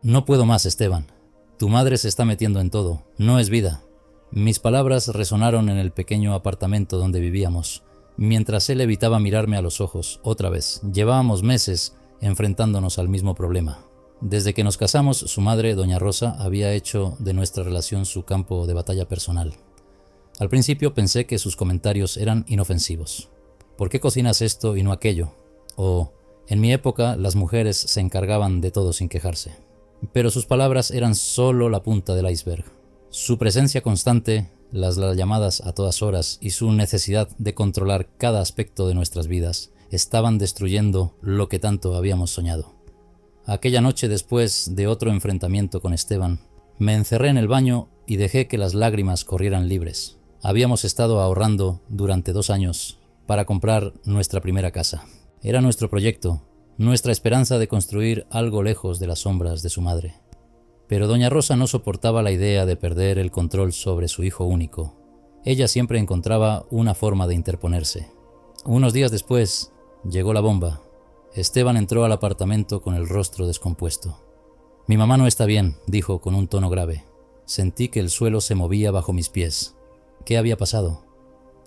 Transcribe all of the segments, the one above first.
No puedo más, Esteban. Tu madre se está metiendo en todo. No es vida. Mis palabras resonaron en el pequeño apartamento donde vivíamos, mientras él evitaba mirarme a los ojos. Otra vez, llevábamos meses enfrentándonos al mismo problema. Desde que nos casamos, su madre, doña Rosa, había hecho de nuestra relación su campo de batalla personal. Al principio pensé que sus comentarios eran inofensivos. ¿Por qué cocinas esto y no aquello? O, en mi época, las mujeres se encargaban de todo sin quejarse. Pero sus palabras eran solo la punta del iceberg. Su presencia constante, las llamadas a todas horas y su necesidad de controlar cada aspecto de nuestras vidas estaban destruyendo lo que tanto habíamos soñado. Aquella noche, después de otro enfrentamiento con Esteban, me encerré en el baño y dejé que las lágrimas corrieran libres. Habíamos estado ahorrando durante 2 años para comprar nuestra primera casa. Era nuestro proyecto, nuestra esperanza de construir algo lejos de las sombras de su madre. Pero doña Rosa no soportaba la idea de perder el control sobre su hijo único. Ella siempre encontraba una forma de interponerse. Unos días después, llegó la bomba. Esteban entró al apartamento con el rostro descompuesto. «Mi mamá no está bien», dijo con un tono grave. Sentí que el suelo se movía bajo mis pies. ¿Qué había pasado?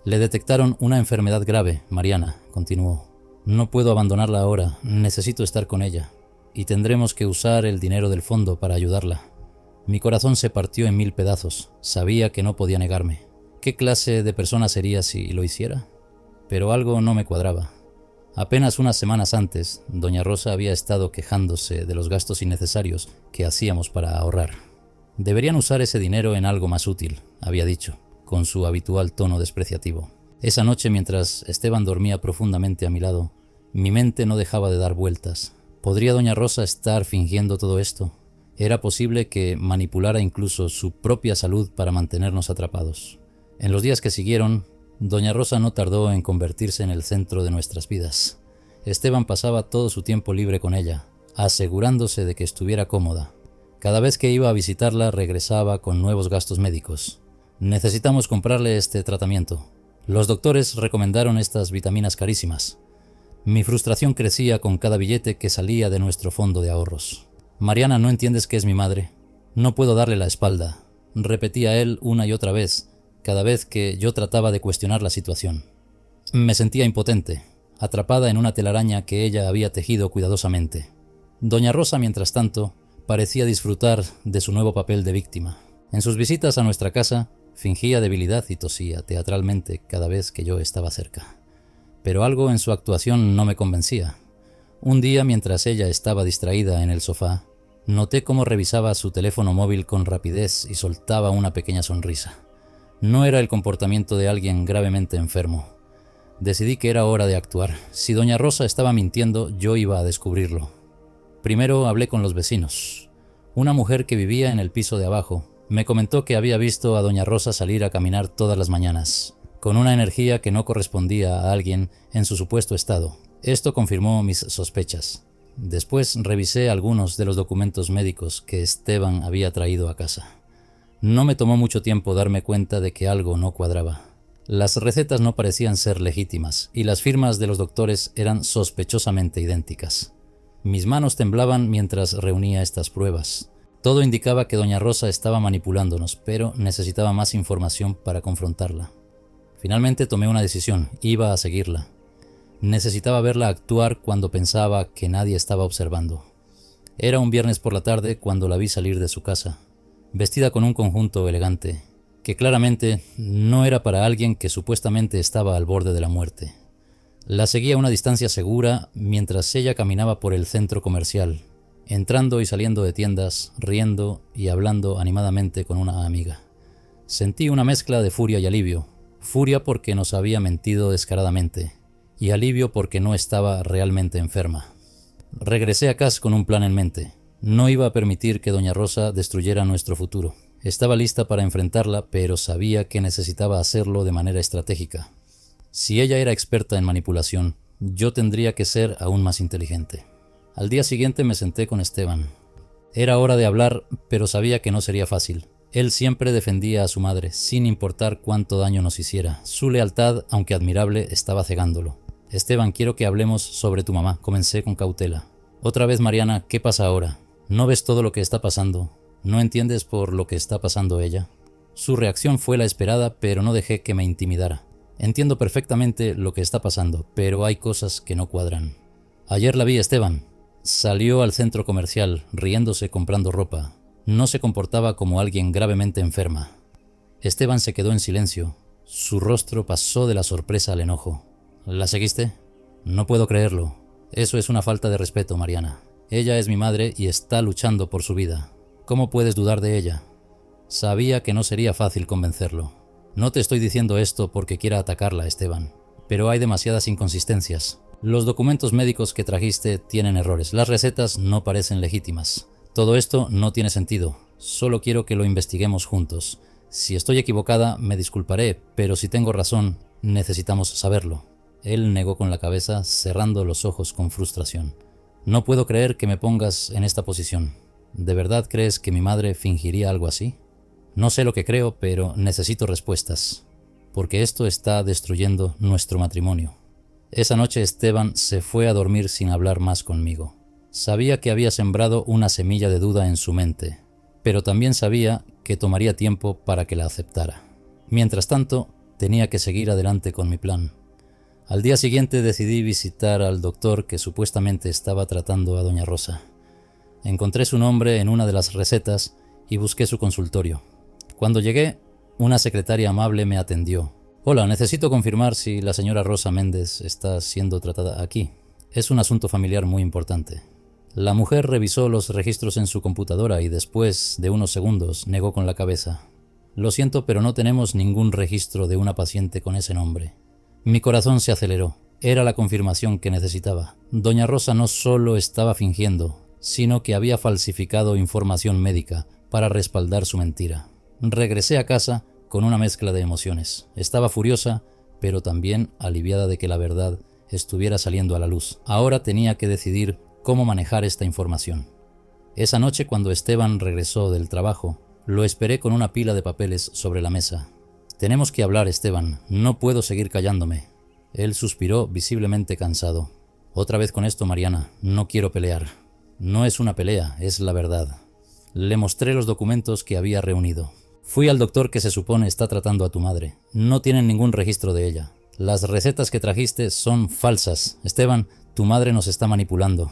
«Le detectaron una enfermedad grave, Mariana», continuó. «No puedo abandonarla ahora, necesito estar con ella. Y tendremos que usar el dinero del fondo para ayudarla». Mi corazón se partió en 1000 pedazos. Sabía que no podía negarme. ¿Qué clase de persona sería si lo hiciera? Pero algo no me cuadraba. Apenas unas semanas antes, doña Rosa había estado quejándose de los gastos innecesarios que hacíamos para ahorrar. «Deberían usar ese dinero en algo más útil», había dicho, con su habitual tono despreciativo. Esa noche, mientras Esteban dormía profundamente a mi lado, mi mente no dejaba de dar vueltas. ¿Podría doña Rosa estar fingiendo todo esto? Era posible que manipulara incluso su propia salud para mantenernos atrapados. En los días que siguieron, doña Rosa no tardó en convertirse en el centro de nuestras vidas. Esteban pasaba todo su tiempo libre con ella, asegurándose de que estuviera cómoda. Cada vez que iba a visitarla regresaba con nuevos gastos médicos. «Necesitamos comprarle este tratamiento. Los doctores recomendaron estas vitaminas carísimas». Mi frustración crecía con cada billete que salía de nuestro fondo de ahorros. «Mariana, ¿no entiendes que es mi madre? No puedo darle la espalda», repetía él una y otra vez, cada vez que yo trataba de cuestionar la situación. Me sentía impotente, atrapada en una telaraña que ella había tejido cuidadosamente. Doña Rosa, mientras tanto, parecía disfrutar de su nuevo papel de víctima. En sus visitas a nuestra casa, fingía debilidad y tosía teatralmente cada vez que yo estaba cerca. Pero algo en su actuación no me convencía. Un día, mientras ella estaba distraída en el sofá, noté cómo revisaba su teléfono móvil con rapidez y soltaba una pequeña sonrisa. No era el comportamiento de alguien gravemente enfermo. Decidí que era hora de actuar. Si doña Rosa estaba mintiendo, yo iba a descubrirlo. Primero hablé con los vecinos. Una mujer que vivía en el piso de abajo me comentó que había visto a doña Rosa salir a caminar todas las mañanas, con una energía que no correspondía a alguien en su supuesto estado. Esto confirmó mis sospechas. Después revisé algunos de los documentos médicos que Esteban había traído a casa. No me tomó mucho tiempo darme cuenta de que algo no cuadraba. Las recetas no parecían ser legítimas y las firmas de los doctores eran sospechosamente idénticas. Mis manos temblaban mientras reunía estas pruebas. Todo indicaba que doña Rosa estaba manipulándonos, pero necesitaba más información para confrontarla. Finalmente tomé una decisión. Iba a seguirla. Necesitaba verla actuar cuando pensaba que nadie estaba observando. Era un viernes por la tarde cuando la vi salir de su casa, vestida con un conjunto elegante, que claramente no era para alguien que supuestamente estaba al borde de la muerte. La seguí a una distancia segura mientras ella caminaba por el centro comercial, entrando y saliendo de tiendas, riendo y hablando animadamente con una amiga. Sentí una mezcla de furia y alivio. Furia porque nos había mentido descaradamente, y alivio porque no estaba realmente enferma. Regresé a casa con un plan en mente. No iba a permitir que doña Rosa destruyera nuestro futuro. Estaba lista para enfrentarla, pero sabía que necesitaba hacerlo de manera estratégica. Si ella era experta en manipulación, yo tendría que ser aún más inteligente. Al día siguiente me senté con Esteban. Era hora de hablar, pero sabía que no sería fácil. Él siempre defendía a su madre, sin importar cuánto daño nos hiciera. Su lealtad, aunque admirable, estaba cegándolo. «Esteban, quiero que hablemos sobre tu mamá», comencé con cautela. «Otra vez, Mariana, ¿qué pasa ahora? ¿No ves todo lo que está pasando? ¿No entiendes por lo que está pasando ella? Su reacción fue la esperada, pero no dejé que me intimidara. Entiendo perfectamente lo que está pasando, pero hay cosas que no cuadran. Ayer la vi, Esteban. Salió al centro comercial, riéndose comprando ropa. No se comportaba como alguien gravemente enferma. Esteban se quedó en silencio. Su rostro pasó de la sorpresa al enojo. ¿La seguiste? No puedo creerlo. Eso es una falta de respeto, Mariana. Ella es mi madre y está luchando por su vida. ¿Cómo puedes dudar de ella? Sabía que no sería fácil convencerlo. No te estoy diciendo esto porque quiera atacarla, Esteban, pero hay demasiadas inconsistencias. Los documentos médicos que trajiste tienen errores. Las recetas no parecen legítimas. Todo esto no tiene sentido. Solo quiero que lo investiguemos juntos. Si estoy equivocada, me disculparé, pero si tengo razón, necesitamos saberlo. Él negó con la cabeza, cerrando los ojos con frustración. No puedo creer que me pongas en esta posición. ¿De verdad crees que mi madre fingiría algo así? No sé lo que creo, pero necesito respuestas, porque esto está destruyendo nuestro matrimonio. Esa noche Esteban se fue a dormir sin hablar más conmigo. Sabía que había sembrado una semilla de duda en su mente, pero también sabía que tomaría tiempo para que la aceptara. Mientras tanto, tenía que seguir adelante con mi plan. Al día siguiente decidí visitar al doctor que supuestamente estaba tratando a doña Rosa. Encontré su nombre en una de las recetas y busqué su consultorio. Cuando llegué, una secretaria amable me atendió. Hola, necesito confirmar si la señora Rosa Méndez está siendo tratada aquí. Es un asunto familiar muy importante. La mujer revisó los registros en su computadora y después de unos segundos negó con la cabeza. Lo siento, pero no tenemos ningún registro de una paciente con ese nombre. Mi corazón se aceleró. Era la confirmación que necesitaba. Doña Rosa no solo estaba fingiendo, sino que había falsificado información médica para respaldar su mentira. Regresé a casa con una mezcla de emociones. Estaba furiosa, pero también aliviada de que la verdad estuviera saliendo a la luz. Ahora tenía que decidir cómo manejar esta información. Esa noche, cuando Esteban regresó del trabajo, lo esperé con una pila de papeles sobre la mesa. Tenemos que hablar, Esteban. No puedo seguir callándome. Él suspiró, visiblemente cansado. Otra vez con esto, Mariana. No quiero pelear. No es una pelea, es la verdad. Le mostré los documentos que había reunido. Fui al doctor que se supone está tratando a tu madre. No tienen ningún registro de ella. Las recetas que trajiste son falsas. Esteban, tu madre nos está manipulando.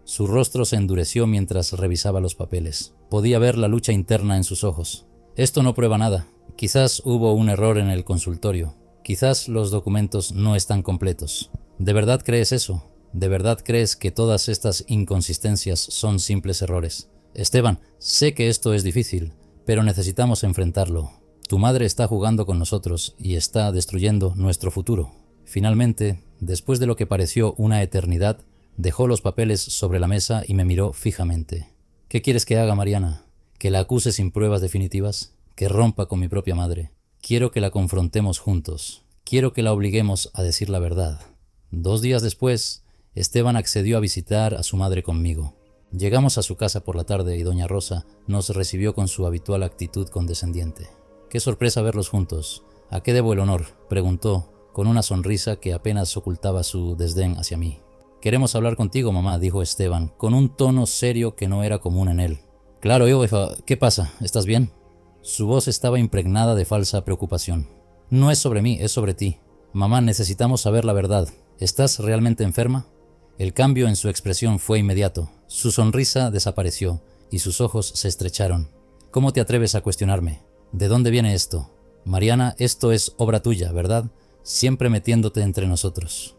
Su rostro se endureció mientras revisaba los papeles. Podía ver la lucha interna en sus ojos. Esto no prueba nada. Quizás hubo un error en el consultorio. Quizás los documentos no están completos. ¿De verdad crees eso? ¿De verdad crees que todas estas inconsistencias son simples errores? Esteban, sé que esto es difícil, pero necesitamos enfrentarlo. Tu madre está jugando con nosotros y está destruyendo nuestro futuro. Finalmente, después de lo que pareció una eternidad, dejó los papeles sobre la mesa y me miró fijamente. ¿Qué quieres que haga, Mariana? ¿Que la acuse sin pruebas definitivas? ¿Que rompa con mi propia madre? Quiero que la confrontemos juntos. Quiero que la obliguemos a decir la verdad. 2 días después, Esteban accedió a visitar a su madre conmigo. Llegamos a su casa por la tarde y doña Rosa nos recibió con su habitual actitud condescendiente. «Qué sorpresa verlos juntos. ¿A qué debo el honor?», preguntó, con una sonrisa que apenas ocultaba su desdén hacia mí. «Queremos hablar contigo, mamá», dijo Esteban, con un tono serio que no era común en él. «Claro, hija, ¿qué pasa? ¿Estás bien?». Su voz estaba impregnada de falsa preocupación. «No es sobre mí, es sobre ti. Mamá, necesitamos saber la verdad. ¿Estás realmente enferma?». El cambio en su expresión fue inmediato. Su sonrisa desapareció y sus ojos se estrecharon. «¿Cómo te atreves a cuestionarme? ¿De dónde viene esto? Mariana, esto es obra tuya, ¿verdad? Siempre metiéndote entre nosotros».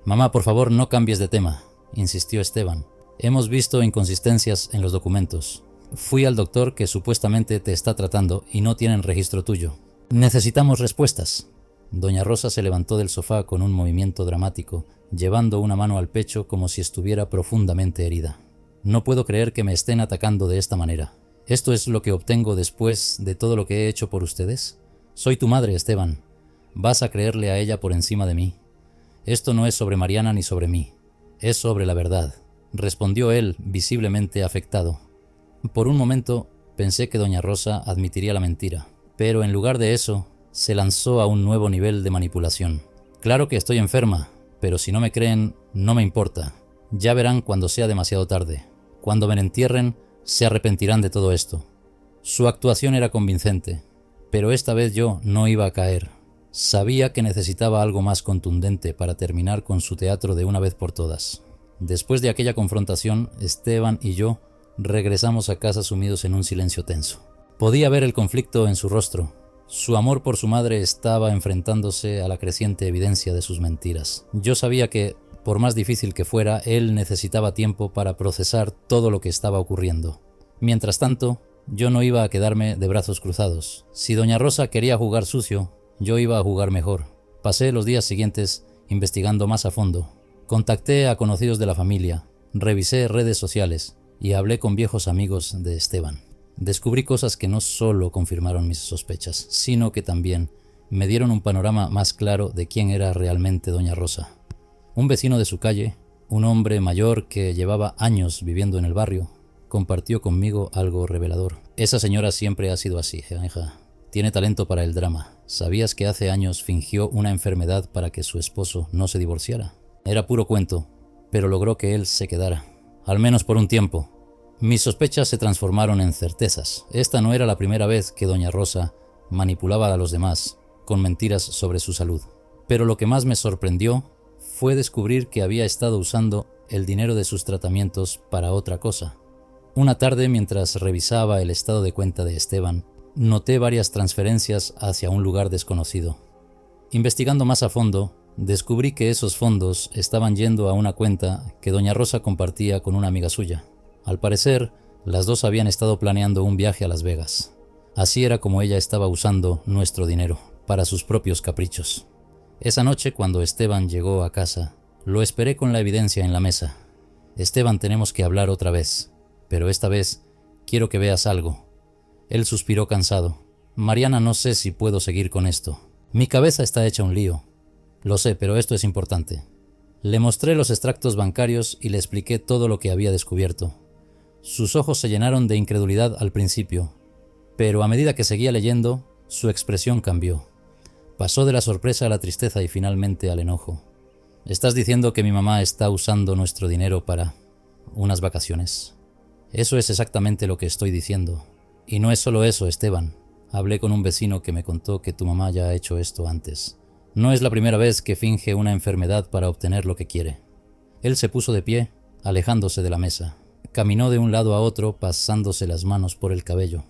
«Mamá, por favor, no cambies de tema», insistió Esteban. «Hemos visto inconsistencias en los documentos. Fui al doctor que supuestamente te está tratando y no tienen registro tuyo. Necesitamos respuestas». Doña Rosa se levantó del sofá con un movimiento dramático, llevando una mano al pecho como si estuviera profundamente herida. «No puedo creer que me estén atacando de esta manera. ¿Esto es lo que obtengo después de todo lo que he hecho por ustedes? Soy tu madre, Esteban. ¿Vas a creerle a ella por encima de mí? Esto no es sobre Mariana ni sobre mí. Es sobre la verdad», respondió él, visiblemente afectado. Por un momento pensé que doña Rosa admitiría la mentira, pero en lugar de eso, se lanzó a un nuevo nivel de manipulación. «Claro que estoy enferma, pero si no me creen, no me importa. Ya verán cuando sea demasiado tarde. Cuando me entierren, se arrepentirán de todo esto. Su actuación era convincente, pero esta vez yo no iba a caer. Sabía que necesitaba algo más contundente para terminar con su teatro de una vez por todas. Después de aquella confrontación, Esteban y yo regresamos a casa sumidos en un silencio tenso. Podía ver el conflicto en su rostro. Su amor por su madre estaba enfrentándose a la creciente evidencia de sus mentiras. Yo sabía que, por más difícil que fuera, él necesitaba tiempo para procesar todo lo que estaba ocurriendo. Mientras tanto, yo no iba a quedarme de brazos cruzados. Si doña Rosa quería jugar sucio, yo iba a jugar mejor. Pasé los días siguientes investigando más a fondo. Contacté a conocidos de la familia, revisé redes sociales y hablé con viejos amigos de Esteban. Descubrí cosas que no solo confirmaron mis sospechas, sino que también me dieron un panorama más claro de quién era realmente doña Rosa. Un vecino de su calle, un hombre mayor que llevaba años viviendo en el barrio, compartió conmigo algo revelador. Esa señora siempre ha sido así, hija. Tiene talento para el drama. ¿Sabías que hace años fingió una enfermedad para que su esposo no se divorciara? Era puro cuento, pero logró que él se quedara, al menos por un tiempo. Mis sospechas se transformaron en certezas. Esta no era la primera vez que doña Rosa manipulaba a los demás con mentiras sobre su salud. Pero lo que más me sorprendió fue descubrir que había estado usando el dinero de sus tratamientos para otra cosa. Una tarde, mientras revisaba el estado de cuenta de Esteban, noté varias transferencias hacia un lugar desconocido. Investigando más a fondo, descubrí que esos fondos estaban yendo a una cuenta que doña Rosa compartía con una amiga suya. Al parecer, las dos habían estado planeando un viaje a Las Vegas. Así era como ella estaba usando nuestro dinero, para sus propios caprichos. Esa noche, cuando Esteban llegó a casa, lo esperé con la evidencia en la mesa. Esteban, tenemos que hablar otra vez, pero esta vez quiero que veas algo. Él suspiró cansado. Mariana, no sé si puedo seguir con esto. Mi cabeza está hecha un lío. Lo sé, pero esto es importante. Le mostré los extractos bancarios y le expliqué todo lo que había descubierto. Sus ojos se llenaron de incredulidad al principio, pero a medida que seguía leyendo, su expresión cambió. Pasó de la sorpresa a la tristeza y finalmente al enojo. ¿Estás diciendo que mi mamá está usando nuestro dinero para unas vacaciones? Eso es exactamente lo que estoy diciendo. Y no es solo eso, Esteban. Hablé con un vecino que me contó que tu mamá ya ha hecho esto antes. No es la primera vez que finge una enfermedad para obtener lo que quiere. Él se puso de pie, alejándose de la mesa. Caminó de un lado a otro, pasándose las manos por el cabello.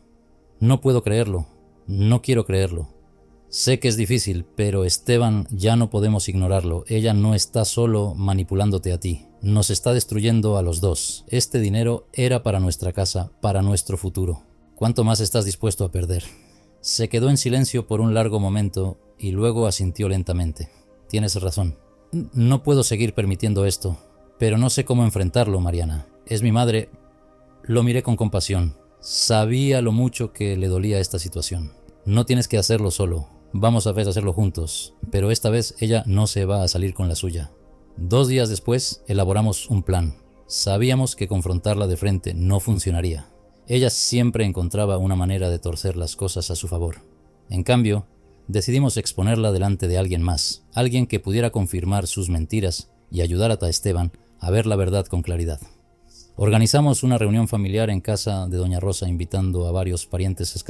No puedo creerlo. No quiero creerlo. Sé que es difícil, pero Esteban, ya no podemos ignorarlo. Ella no está solo manipulándote a ti. Nos está destruyendo a los dos. Este dinero era para nuestra casa, para nuestro futuro. ¿Cuánto más estás dispuesto a perder? Se quedó en silencio por un largo momento y luego asintió lentamente. Tienes razón. No puedo seguir permitiendo esto, pero no sé cómo enfrentarlo, Mariana. Es mi madre. Lo miré con compasión. Sabía lo mucho que le dolía esta situación. No tienes que hacerlo solo. Vamos a hacerlo juntos. Pero esta vez ella no se va a salir con la suya. 2 días después elaboramos un plan. Sabíamos que confrontarla de frente no funcionaría. Ella siempre encontraba una manera de torcer las cosas a su favor. En cambio, decidimos exponerla delante de alguien más, alguien que pudiera confirmar sus mentiras y ayudar a Esteban a ver la verdad con claridad. Organizamos una reunión familiar en casa de doña Rosa, invitando a varios parientes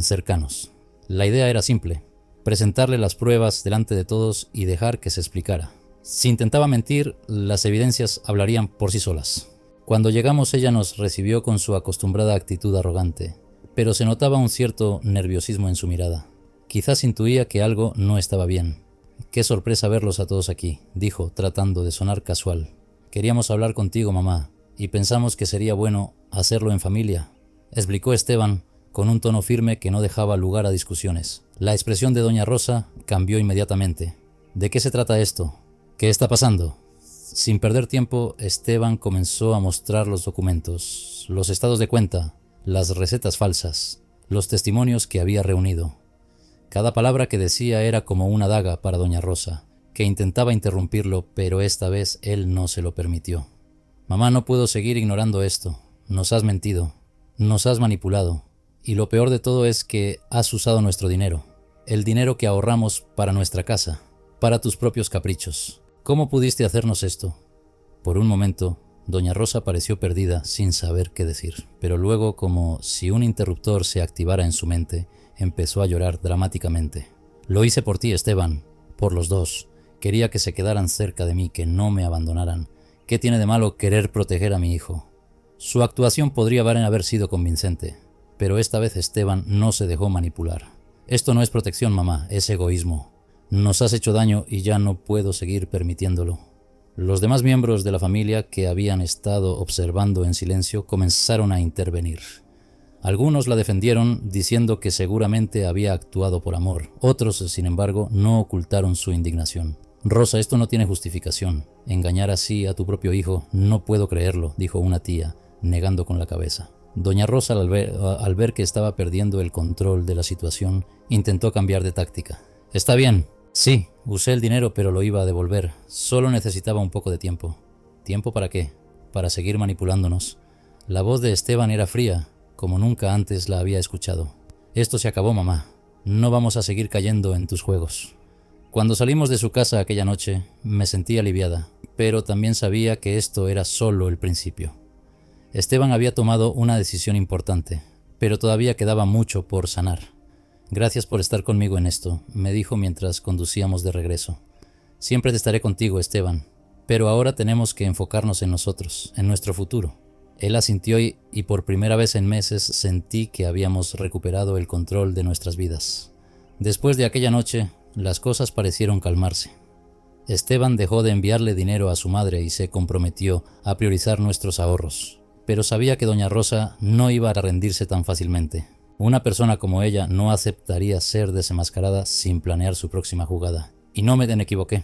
cercanos. La idea era simple: presentarle las pruebas delante de todos y dejar que se explicara. Si intentaba mentir, las evidencias hablarían por sí solas. Cuando llegamos, ella nos recibió con su acostumbrada actitud arrogante, pero se notaba un cierto nerviosismo en su mirada. Quizás intuía que algo no estaba bien. «Qué sorpresa verlos a todos aquí», dijo, tratando de sonar casual. «Queríamos hablar contigo, mamá, y pensamos que sería bueno hacerlo en familia», explicó Esteban con un tono firme que no dejaba lugar a discusiones. La expresión de doña Rosa cambió inmediatamente. «¿De qué se trata esto? ¿Qué está pasando?». Sin perder tiempo, Esteban comenzó a mostrar los documentos, los estados de cuenta, las recetas falsas, los testimonios que había reunido. Cada palabra que decía era como una daga para doña Rosa, que intentaba interrumpirlo, pero esta vez él no se lo permitió. «Mamá, no puedo seguir ignorando esto. Nos has mentido, nos has manipulado, y lo peor de todo es que has usado nuestro dinero, el dinero que ahorramos para nuestra casa, para tus propios caprichos. ¿Cómo pudiste hacernos esto?». Por un momento, Doña Rosa pareció perdida sin saber qué decir, pero luego, como si un interruptor se activara en su mente, empezó a llorar dramáticamente. Lo hice por ti, Esteban, por los dos. Quería que se quedaran cerca de mí, que no me abandonaran. ¿Qué tiene de malo querer proteger a mi hijo? Su actuación podría haber sido convincente, pero esta vez Esteban no se dejó manipular. Esto no es protección, mamá, es egoísmo. Nos has hecho daño y ya no puedo seguir permitiéndolo. Los demás miembros de la familia que habían estado observando en silencio comenzaron a intervenir. Algunos la defendieron diciendo que seguramente había actuado por amor. Otros, sin embargo, no ocultaron su indignación. Rosa, esto no tiene justificación. Engañar así a tu propio hijo, no puedo creerlo, dijo una tía, negando con la cabeza. Doña Rosa, al ver que estaba perdiendo el control de la situación, intentó cambiar de táctica. Está bien. Sí, usé el dinero, pero lo iba a devolver. Solo necesitaba un poco de tiempo. ¿Tiempo para qué? Para seguir manipulándonos. La voz de Esteban era fría, como nunca antes la había escuchado. Esto se acabó, mamá. No vamos a seguir cayendo en tus juegos. Cuando salimos de su casa aquella noche, me sentí aliviada, pero también sabía que esto era solo el principio. Esteban había tomado una decisión importante, pero todavía quedaba mucho por sanar. Gracias por estar conmigo en esto, me dijo mientras conducíamos de regreso. Siempre te estaré contigo, Esteban, pero ahora tenemos que enfocarnos en nosotros, en nuestro futuro. Él asintió y por primera vez en meses sentí que habíamos recuperado el control de nuestras vidas. Después de aquella noche, las cosas parecieron calmarse. Esteban dejó de enviarle dinero a su madre y se comprometió a priorizar nuestros ahorros. Pero sabía que doña Rosa no iba a rendirse tan fácilmente. Una persona como ella no aceptaría ser desenmascarada sin planear su próxima jugada. Y no me equivoqué.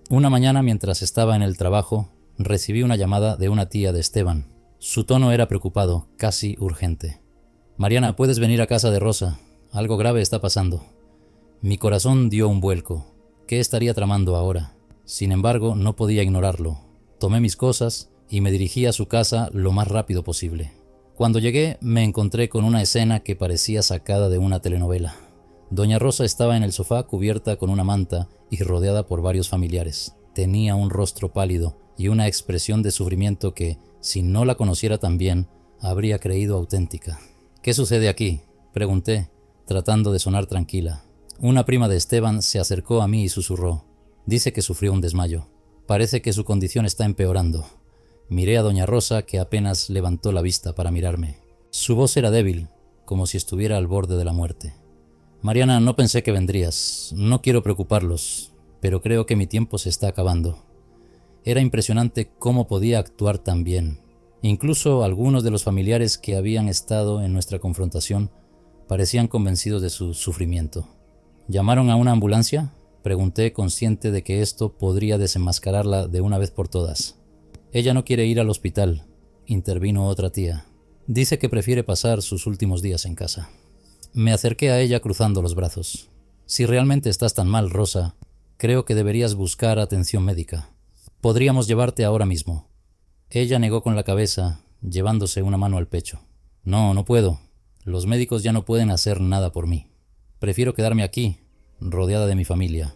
Una mañana, mientras estaba en el trabajo, recibí una llamada de una tía de Esteban. Su tono era preocupado, casi urgente. Mariana, ¿puedes venir a casa de Rosa? Algo grave está pasando. Mi corazón dio un vuelco. ¿Qué estaría tramando ahora? Sin embargo, no podía ignorarlo. Tomé mis cosas y me dirigí a su casa lo más rápido posible. Cuando llegué, me encontré con una escena que parecía sacada de una telenovela. Doña Rosa estaba en el sofá cubierta con una manta y rodeada por varios familiares. Tenía un rostro pálido y una expresión de sufrimiento que, si no la conociera tan bien, habría creído auténtica. ¿Qué sucede aquí?, pregunté, tratando de sonar tranquila. Una prima de Esteban se acercó a mí y susurró. Dice que sufrió un desmayo. Parece que su condición está empeorando. Miré a doña Rosa, que apenas levantó la vista para mirarme. Su voz era débil, como si estuviera al borde de la muerte. Mariana, no pensé que vendrías. No quiero preocuparlos, pero creo que mi tiempo se está acabando. Era impresionante cómo podía actuar tan bien. Incluso algunos de los familiares que habían estado en nuestra confrontación parecían convencidos de su sufrimiento. ¿Llamaron a una ambulancia?, pregunté, consciente de que esto podría desenmascararla de una vez por todas. Ella no quiere ir al hospital, intervino otra tía. Dice que prefiere pasar sus últimos días en casa. Me acerqué a ella cruzando los brazos. Si realmente estás tan mal, Rosa, creo que deberías buscar atención médica. Podríamos llevarte ahora mismo. Ella negó con la cabeza, llevándose una mano al pecho. No puedo. Los médicos ya no pueden hacer nada por mí. Prefiero quedarme aquí, rodeada de mi familia.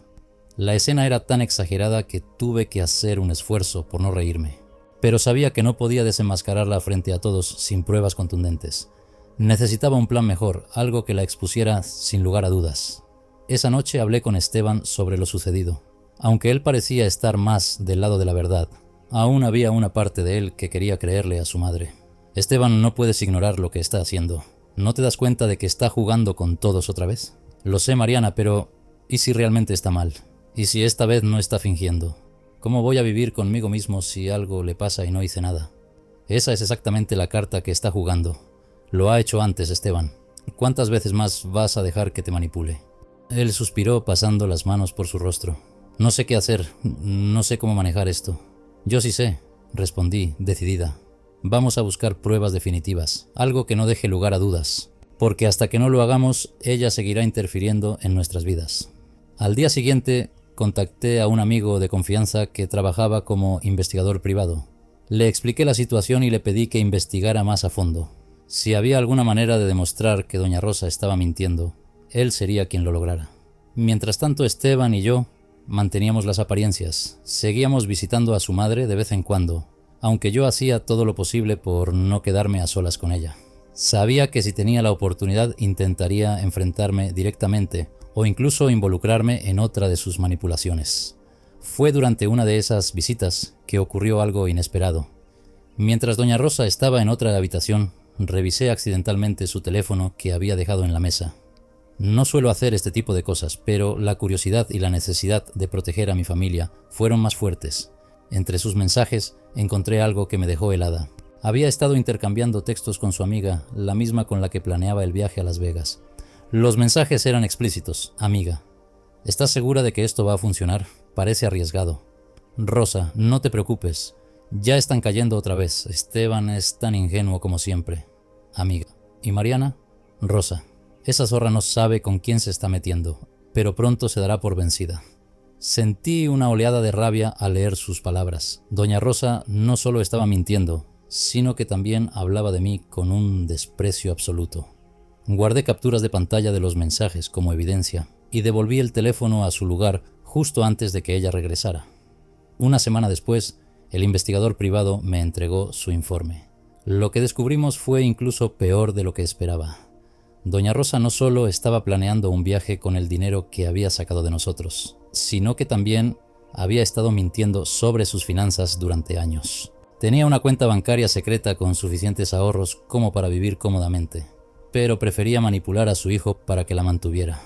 La escena era tan exagerada que tuve que hacer un esfuerzo por no reírme. Pero sabía que no podía desenmascararla frente a todos sin pruebas contundentes. Necesitaba un plan mejor, algo que la expusiera sin lugar a dudas. Esa noche hablé con Esteban sobre lo sucedido. Aunque él parecía estar más del lado de la verdad, aún había una parte de él que quería creerle a su madre. Esteban, no puedes ignorar lo que está haciendo. ¿No te das cuenta de que está jugando con todos otra vez? Lo sé, Mariana, pero ¿y si realmente está mal? ¿Y si esta vez no está fingiendo? ¿Cómo voy a vivir conmigo mismo si algo le pasa y no hice nada? Esa es exactamente la carta que está jugando. Lo ha hecho antes, Esteban. ¿Cuántas veces más vas a dejar que te manipule? Él suspiró, pasando las manos por su rostro. No sé qué hacer, no sé cómo manejar esto. Yo sí sé, respondí, decidida. Vamos a buscar pruebas definitivas, algo que no deje lugar a dudas, porque hasta que no lo hagamos, ella seguirá interfiriendo en nuestras vidas. Al día siguiente, contacté a un amigo de confianza que trabajaba como investigador privado. Le expliqué la situación y le pedí que investigara más a fondo. Si había alguna manera de demostrar que doña Rosa estaba mintiendo, él sería quien lo lograra. Mientras tanto, Esteban y yo manteníamos las apariencias. Seguíamos visitando a su madre de vez en cuando, aunque yo hacía todo lo posible por no quedarme a solas con ella. Sabía que si tenía la oportunidad intentaría enfrentarme directamente o incluso involucrarme en otra de sus manipulaciones. Fue durante una de esas visitas que ocurrió algo inesperado. Mientras doña Rosa estaba en otra habitación, revisé accidentalmente su teléfono que había dejado en la mesa. No suelo hacer este tipo de cosas, pero la curiosidad y la necesidad de proteger a mi familia fueron más fuertes. Entre sus mensajes encontré algo que me dejó helada. Había estado intercambiando textos con su amiga, la misma con la que planeaba el viaje a Las Vegas. Los mensajes eran explícitos. Amiga, ¿estás segura de que esto va a funcionar? Parece arriesgado. Rosa, no te preocupes. Ya están cayendo otra vez. Esteban es tan ingenuo como siempre. Amiga. ¿Y Mariana? Rosa, esa zorra no sabe con quién se está metiendo, pero pronto se dará por vencida. Sentí una oleada de rabia al leer sus palabras. Doña Rosa no solo estaba mintiendo, sino que también hablaba de mí con un desprecio absoluto. Guardé capturas de pantalla de los mensajes como evidencia y devolví el teléfono a su lugar justo antes de que ella regresara. Una semana después, el investigador privado me entregó su informe. Lo que descubrimos fue incluso peor de lo que esperaba. Doña Rosa no solo estaba planeando un viaje con el dinero que había sacado de nosotros, sino que también había estado mintiendo sobre sus finanzas durante años. Tenía una cuenta bancaria secreta con suficientes ahorros como para vivir cómodamente, pero prefería manipular a su hijo para que la mantuviera.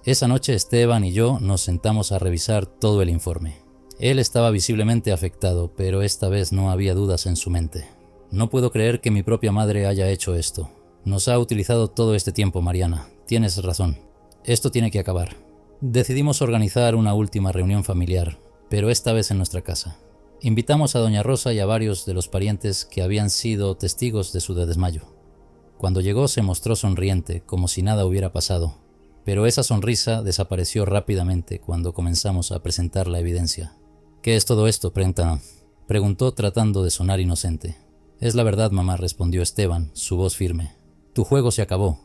Esa noche Esteban y yo nos sentamos a revisar todo el informe. Él estaba visiblemente afectado, pero esta vez no había dudas en su mente. No puedo creer que mi propia madre haya hecho esto. Nos ha utilizado todo este tiempo, Mariana. Tienes razón. Esto tiene que acabar. Decidimos organizar una última reunión familiar, pero esta vez en nuestra casa. Invitamos a doña Rosa y a varios de los parientes que habían sido testigos de su desmayo. Cuando llegó se mostró sonriente, como si nada hubiera pasado, pero esa sonrisa desapareció rápidamente cuando comenzamos a presentar la evidencia. ¿Qué es todo esto, Prenta?, preguntó tratando de sonar inocente. Es la verdad, mamá, respondió Esteban, su voz firme. Tu juego se acabó.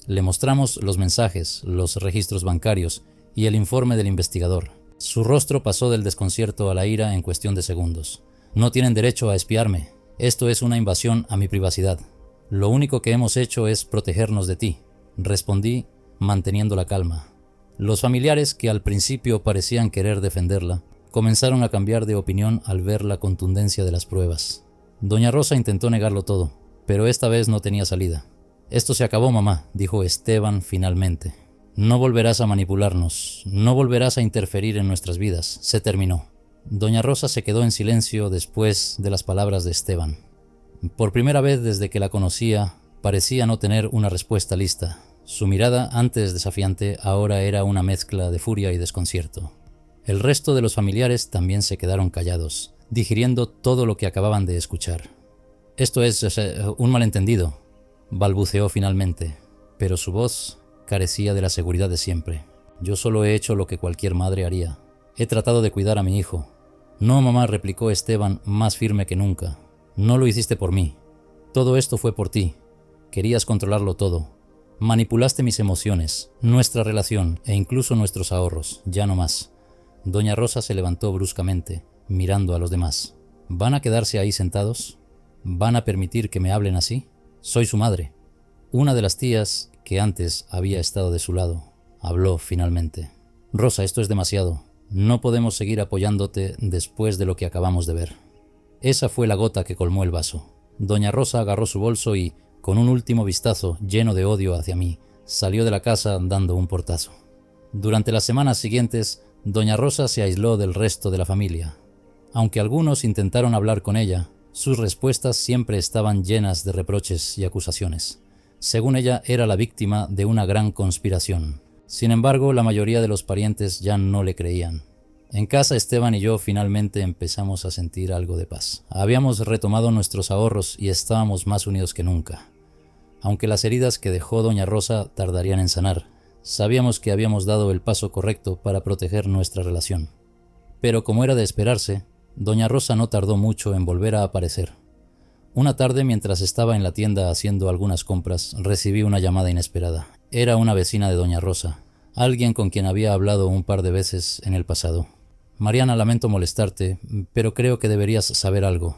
Le mostramos los mensajes, los registros bancarios y el informe del investigador. Su rostro pasó del desconcierto a la ira en cuestión de segundos. No tienen derecho a espiarme. Esto es una invasión a mi privacidad. Lo único que hemos hecho es protegernos de ti, respondí manteniendo la calma. Los familiares, que al principio parecían querer defenderla, comenzaron a cambiar de opinión al ver la contundencia de las pruebas. Doña Rosa intentó negarlo todo, pero esta vez no tenía salida. Esto se acabó, mamá, dijo Esteban finalmente. No volverás a manipularnos, no volverás a interferir en nuestras vidas, se terminó. Doña Rosa se quedó en silencio después de las palabras de Esteban. Por primera vez desde que la conocía, parecía no tener una respuesta lista. Su mirada, antes desafiante, ahora era una mezcla de furia y desconcierto. El resto de los familiares también se quedaron callados, digiriendo todo lo que acababan de escuchar. Esto es un malentendido, balbuceó finalmente, pero su voz carecía de la seguridad de siempre. Yo solo he hecho lo que cualquier madre haría. He tratado de cuidar a mi hijo. No, mamá, replicó Esteban más firme que nunca. No lo hiciste por mí. Todo esto fue por ti. Querías controlarlo todo. Manipulaste mis emociones, nuestra relación e incluso nuestros ahorros. Ya no más. Doña Rosa se levantó bruscamente, mirando a los demás. ¿Van a quedarse ahí sentados? ¿Van a permitir que me hablen así? Soy su madre. Una de las tías, que antes había estado de su lado, habló finalmente. Rosa, esto es demasiado. No podemos seguir apoyándote después de lo que acabamos de ver. Esa fue la gota que colmó el vaso. Doña Rosa agarró su bolso y, con un último vistazo lleno de odio hacia mí, salió de la casa dando un portazo. Durante las semanas siguientes, doña Rosa se aisló del resto de la familia. Aunque algunos intentaron hablar con ella, sus respuestas siempre estaban llenas de reproches y acusaciones. Según ella, era la víctima de una gran conspiración. Sin embargo, la mayoría de los parientes ya no le creían. En casa, Esteban y yo finalmente empezamos a sentir algo de paz. Habíamos retomado nuestros ahorros y estábamos más unidos que nunca. Aunque las heridas que dejó doña Rosa tardarían en sanar, sabíamos que habíamos dado el paso correcto para proteger nuestra relación. Pero como era de esperarse, doña Rosa no tardó mucho en volver a aparecer. Una tarde, mientras estaba en la tienda haciendo algunas compras, recibí una llamada inesperada. Era una vecina de doña Rosa, alguien con quien había hablado un par de veces en el pasado. Mariana, lamento molestarte, pero creo que deberías saber algo.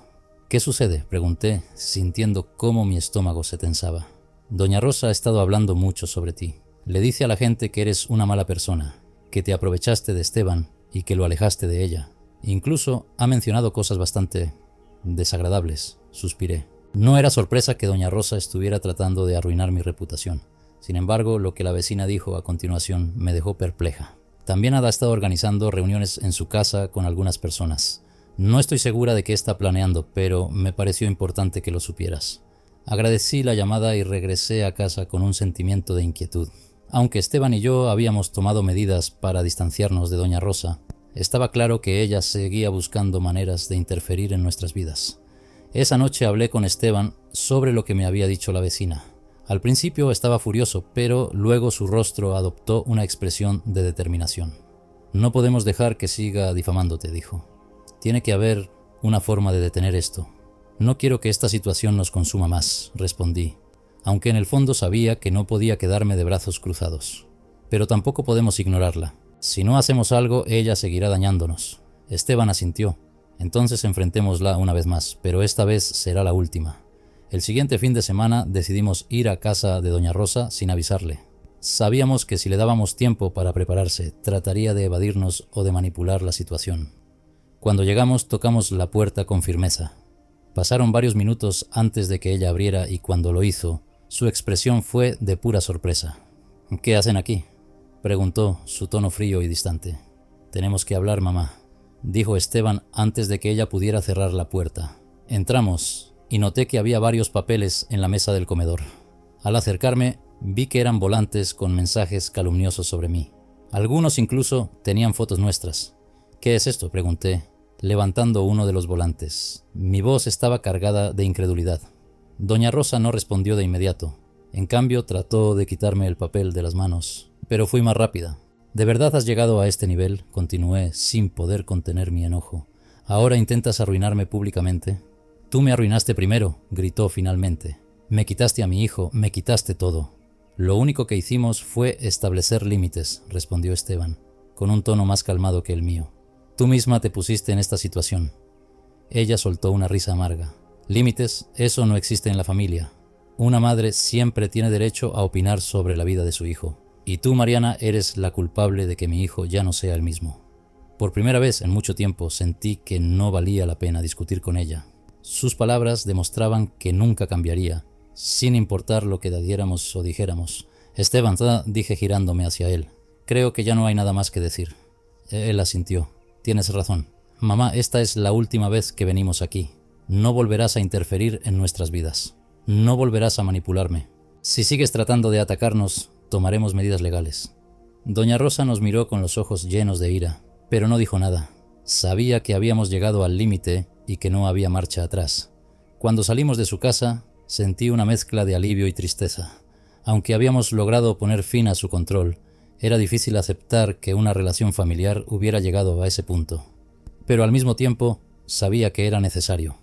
¿Qué sucede?, pregunté, sintiendo cómo mi estómago se tensaba. Doña Rosa ha estado hablando mucho sobre ti. Le dice a la gente que eres una mala persona, que te aprovechaste de Esteban y que lo alejaste de ella. Incluso ha mencionado cosas bastante desagradables, suspiré. No era sorpresa que doña Rosa estuviera tratando de arruinar mi reputación. Sin embargo, lo que la vecina dijo a continuación me dejó perpleja. También ha estado organizando reuniones en su casa con algunas personas. No estoy segura de qué está planeando, pero me pareció importante que lo supieras. Agradecí la llamada y regresé a casa con un sentimiento de inquietud. Aunque Esteban y yo habíamos tomado medidas para distanciarnos de doña Rosa, estaba claro que ella seguía buscando maneras de interferir en nuestras vidas. Esa noche hablé con Esteban sobre lo que me había dicho la vecina. Al principio estaba furioso, pero luego su rostro adoptó una expresión de determinación. No podemos dejar que siga difamándote, dijo. Tiene que haber una forma de detener esto. No quiero que esta situación nos consuma más, respondí, aunque en el fondo sabía que no podía quedarme de brazos cruzados. Pero tampoco podemos ignorarla. Si no hacemos algo, ella seguirá dañándonos. Esteban asintió. Entonces enfrentémosla una vez más, pero esta vez será la última. El siguiente fin de semana decidimos ir a casa de doña Rosa sin avisarle. Sabíamos que si le dábamos tiempo para prepararse, trataría de evadirnos o de manipular la situación. Cuando llegamos, tocamos la puerta con firmeza. Pasaron varios minutos antes de que ella abriera y cuando lo hizo, su expresión fue de pura sorpresa. «¿Qué hacen aquí?», preguntó, su tono frío y distante. «Tenemos que hablar, mamá», dijo Esteban antes de que ella pudiera cerrar la puerta. Entramos y noté que había varios papeles en la mesa del comedor. Al acercarme, vi que eran volantes con mensajes calumniosos sobre mí. Algunos incluso tenían fotos nuestras. «¿Qué es esto?», pregunté, levantando uno de los volantes. Mi voz estaba cargada de incredulidad. Doña Rosa no respondió de inmediato. En cambio, trató de quitarme el papel de las manos, pero fui más rápida. «¿De verdad has llegado a este nivel?», continué, sin poder contener mi enojo. «¿Ahora intentas arruinarme públicamente?». «Tú me arruinaste primero», gritó finalmente. «Me quitaste a mi hijo, me quitaste todo». «Lo único que hicimos fue establecer límites», respondió Esteban, con un tono más calmado que el mío. «Tú misma te pusiste en esta situación». Ella soltó una risa amarga. «Límites, eso no existe en la familia. Una madre siempre tiene derecho a opinar sobre la vida de su hijo. Y tú, Mariana, eres la culpable de que mi hijo ya no sea el mismo». Por primera vez en mucho tiempo sentí que no valía la pena discutir con ella. Sus palabras demostraban que nunca cambiaría, sin importar lo que diéramos o dijéramos. «Esteban», dije girándome hacia él, «creo que ya no hay nada más que decir». Él asintió. «Tienes razón. Mamá, esta es la última vez que venimos aquí. No volverás a interferir en nuestras vidas. No volverás a manipularme. Si sigues tratando de atacarnos, tomaremos medidas legales». Doña Rosa nos miró con los ojos llenos de ira, pero no dijo nada. Sabía que habíamos llegado al límite y que no había marcha atrás. Cuando salimos de su casa, sentí una mezcla de alivio y tristeza. Aunque habíamos logrado poner fin a su control, era difícil aceptar que una relación familiar hubiera llegado a ese punto. Pero al mismo tiempo, sabía que era necesario.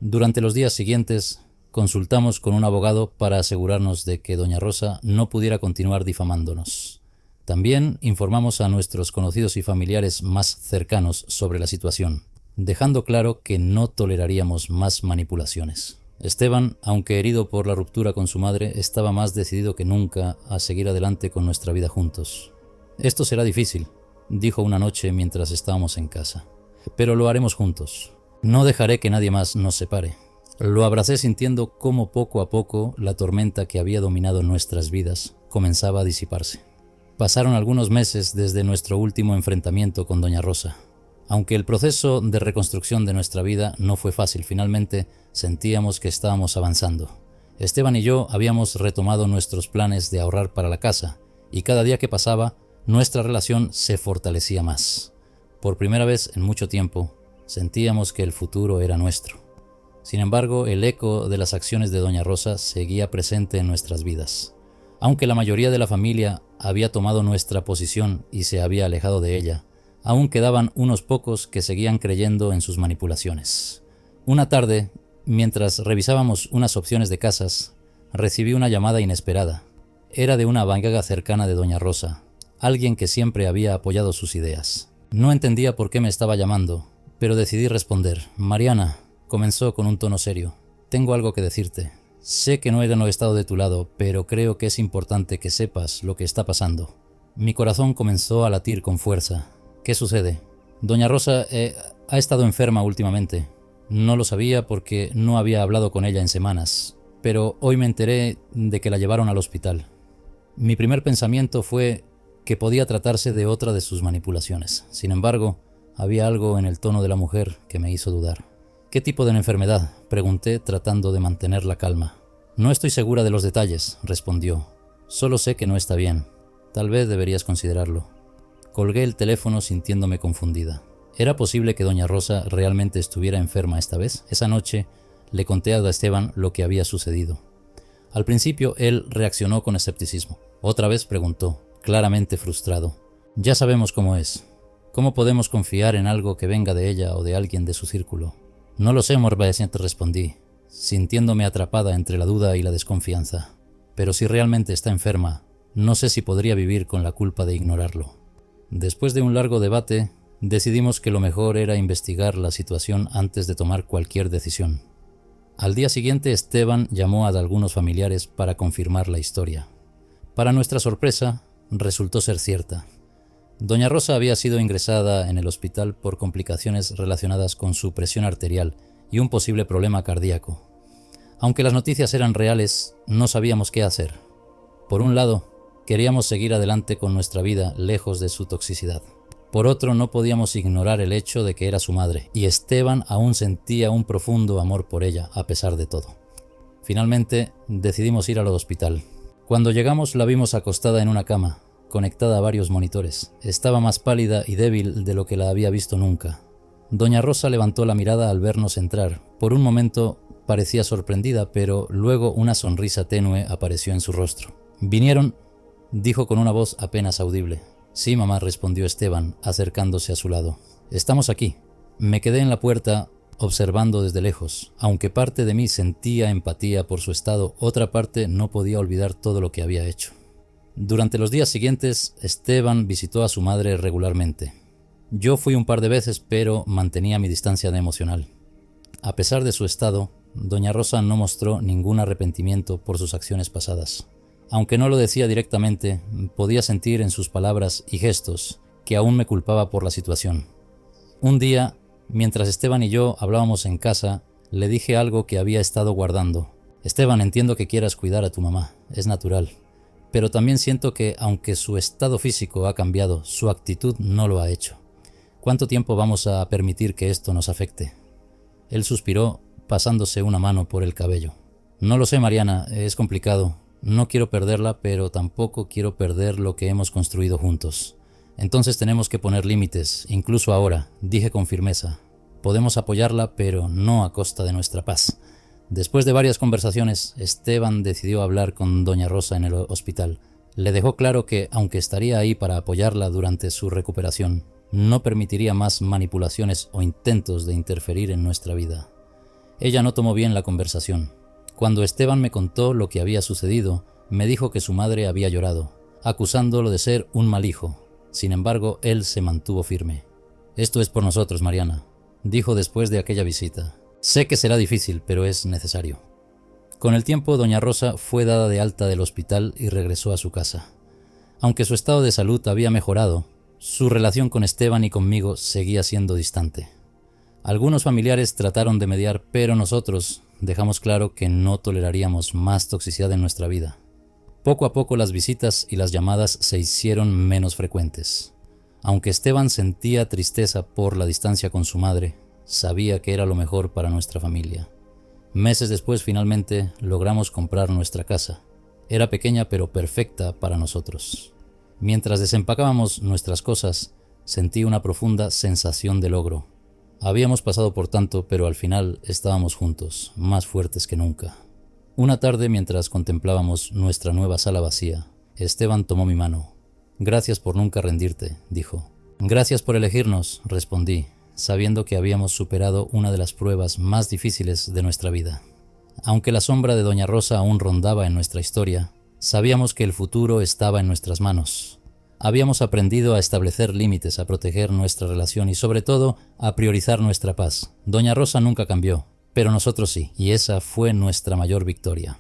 Durante los días siguientes, consultamos con un abogado para asegurarnos de que doña Rosa no pudiera continuar difamándonos. También informamos a nuestros conocidos y familiares más cercanos sobre la situación, dejando claro que no toleraríamos más manipulaciones. Esteban, aunque herido por la ruptura con su madre, estaba más decidido que nunca a seguir adelante con nuestra vida juntos. «Esto será difícil», dijo una noche mientras estábamos en casa, «pero lo haremos juntos. No dejaré que nadie más nos separe». Lo abracé sintiendo cómo poco a poco la tormenta que había dominado nuestras vidas comenzaba a disiparse. Pasaron algunos meses desde nuestro último enfrentamiento con doña Rosa. Aunque el proceso de reconstrucción de nuestra vida no fue fácil, finalmente sentíamos que estábamos avanzando. Esteban y yo habíamos retomado nuestros planes de ahorrar para la casa, y cada día que pasaba, nuestra relación se fortalecía más. Por primera vez en mucho tiempo, sentíamos que el futuro era nuestro. Sin embargo, el eco de las acciones de doña Rosa seguía presente en nuestras vidas. Aunque la mayoría de la familia había tomado nuestra posición y se había alejado de ella, aún quedaban unos pocos que seguían creyendo en sus manipulaciones. Una tarde, mientras revisábamos unas opciones de casas, recibí una llamada inesperada. Era de una amiga cercana de doña Rosa, alguien que siempre había apoyado sus ideas. No entendía por qué me estaba llamando, pero decidí responder. «Mariana», Comenzó con un tono serio. Tengo algo que decirte. Sé que no he estado de tu lado, pero creo que es importante que sepas lo que está pasando. Mi corazón comenzó a latir con fuerza. ¿Qué sucede? Doña Rosa ha estado enferma últimamente. No lo sabía porque no había hablado con ella en semanas, pero hoy me enteré de que la llevaron al hospital. Mi primer pensamiento fue que podía tratarse de otra de sus manipulaciones. Sin embargo, había algo en el tono de la mujer que me hizo dudar. ¿Qué tipo de enfermedad?, pregunté tratando de mantener la calma. No estoy segura de los detalles, respondió. Solo sé que no está bien. Tal vez deberías considerarlo. Colgué el teléfono sintiéndome confundida. ¿Era posible que doña Rosa realmente estuviera enferma esta vez? Esa noche le conté a Esteban lo que había sucedido. Al principio él reaccionó con escepticismo. Otra vez preguntó, claramente frustrado. Ya sabemos cómo es. ¿Cómo podemos confiar en algo que venga de ella o de alguien de su círculo? No lo sé, morboseante, respondí, sintiéndome atrapada entre la duda y la desconfianza. Pero si realmente está enferma, no sé si podría vivir con la culpa de ignorarlo. Después de un largo debate, decidimos que lo mejor era investigar la situación antes de tomar cualquier decisión. Al día siguiente, Esteban llamó a algunos familiares para confirmar la historia. Para nuestra sorpresa, resultó ser cierta. Doña Rosa había sido ingresada en el hospital por complicaciones relacionadas con su presión arterial y un posible problema cardíaco. Aunque las noticias eran reales, no sabíamos qué hacer. Por un lado, queríamos seguir adelante con nuestra vida lejos de su toxicidad. Por otro, no podíamos ignorar el hecho de que era su madre, y Esteban aún sentía un profundo amor por ella, a pesar de todo. Finalmente, decidimos ir al hospital. Cuando llegamos, la vimos acostada en una cama, conectada a varios monitores. Estaba más pálida y débil de lo que la había visto nunca. Doña Rosa levantó la mirada al vernos entrar. Por un momento parecía sorprendida, pero luego una sonrisa tenue apareció en su rostro. «¿Vinieron?», dijo con una voz apenas audible. «Sí, mamá», respondió Esteban, acercándose a su lado. «Estamos aquí». Me quedé en la puerta observando desde lejos. Aunque parte de mí sentía empatía por su estado, otra parte no podía olvidar todo lo que había hecho. Durante los días siguientes, Esteban visitó a su madre regularmente. Yo fui un par de veces, pero mantenía mi distancia emocional. A pesar de su estado, doña Rosa no mostró ningún arrepentimiento por sus acciones pasadas. Aunque no lo decía directamente, podía sentir en sus palabras y gestos que aún me culpaba por la situación. Un día, mientras Esteban y yo hablábamos en casa, le dije algo que había estado guardando. «Esteban, entiendo que quieras cuidar a tu mamá, es natural. Pero también siento que, aunque su estado físico ha cambiado, su actitud no lo ha hecho. ¿Cuánto tiempo vamos a permitir que esto nos afecte?». Él suspiró, pasándose una mano por el cabello. «No lo sé, Mariana, es complicado. No quiero perderla, pero tampoco quiero perder lo que hemos construido juntos. Entonces tenemos que poner límites, incluso ahora», dije con firmeza. «Podemos apoyarla, pero no a costa de nuestra paz». Después de varias conversaciones, Esteban decidió hablar con doña Rosa en el hospital. Le dejó claro que, aunque estaría ahí para apoyarla durante su recuperación, no permitiría más manipulaciones o intentos de interferir en nuestra vida. Ella no tomó bien la conversación. Cuando Esteban me contó lo que había sucedido, me dijo que su madre había llorado, acusándolo de ser un mal hijo. Sin embargo, él se mantuvo firme. «Esto es por nosotros, Mariana», dijo después de aquella visita. «Sé que será difícil, pero es necesario». Con el tiempo, doña Rosa fue dada de alta del hospital y regresó a su casa. Aunque su estado de salud había mejorado, su relación con Esteban y conmigo seguía siendo distante. Algunos familiares trataron de mediar, pero nosotros dejamos claro que no toleraríamos más toxicidad en nuestra vida. Poco a poco las visitas y las llamadas se hicieron menos frecuentes. Aunque Esteban sentía tristeza por la distancia con su madre, sabía que era lo mejor para nuestra familia. Meses después, finalmente, logramos comprar nuestra casa. Era pequeña pero perfecta para nosotros. Mientras desempacábamos nuestras cosas, sentí una profunda sensación de logro. Habíamos pasado por tanto, pero al final estábamos juntos, más fuertes que nunca. Una tarde, mientras contemplábamos nuestra nueva sala vacía, Esteban tomó mi mano. «Gracias por nunca rendirte», dijo. «Gracias por elegirnos», respondí, sabiendo que habíamos superado una de las pruebas más difíciles de nuestra vida. Aunque la sombra de doña Rosa aún rondaba en nuestra historia, sabíamos que el futuro estaba en nuestras manos. Habíamos aprendido a establecer límites, a proteger nuestra relación y, sobre todo, a priorizar nuestra paz. Doña Rosa nunca cambió. Pero nosotros sí, y esa fue nuestra mayor victoria.